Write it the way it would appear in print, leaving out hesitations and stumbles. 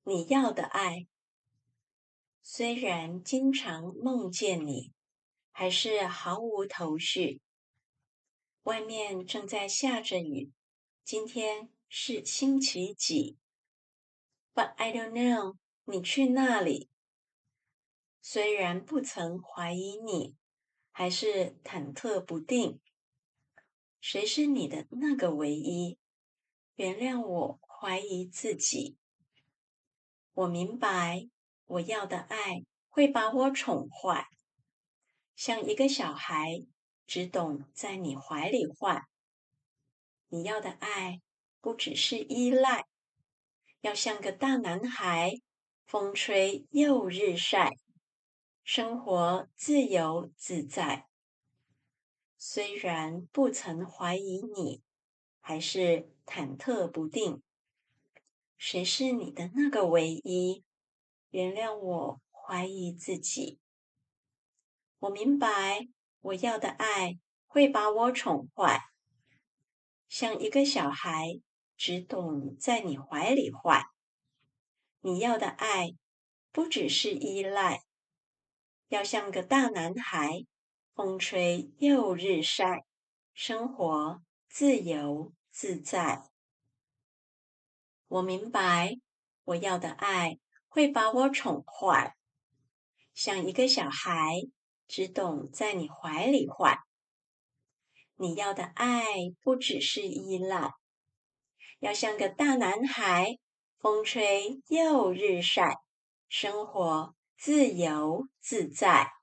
你要的爱。虽然经常梦见你，还是毫无头绪。外面正在下着雨，今天是星期几 ？But I don't know， 你去那里？虽然不曾怀疑你，还是忐忑不定。谁是你的那个唯一？原谅我怀疑自己。我明白，我要的爱会把我宠坏，像一个小孩，只懂在你怀里换。你要的爱不只是依赖，要像个大男孩，风吹又日晒，生活自由自在。虽然不曾怀疑你，还是忐忑不定。谁是你的那个唯一？原谅我怀疑自己。我明白，我要的爱会把我宠坏，像一个小孩，只懂在你怀里坏。你要的爱不只是依赖，要像个大男孩，风吹又日晒，生活自由自在。我明白，我要的爱会把我宠坏，像一个小孩，只懂在你怀里坏。你要的爱不只是依赖，要像个大男孩，风吹又日晒，生活自由自在。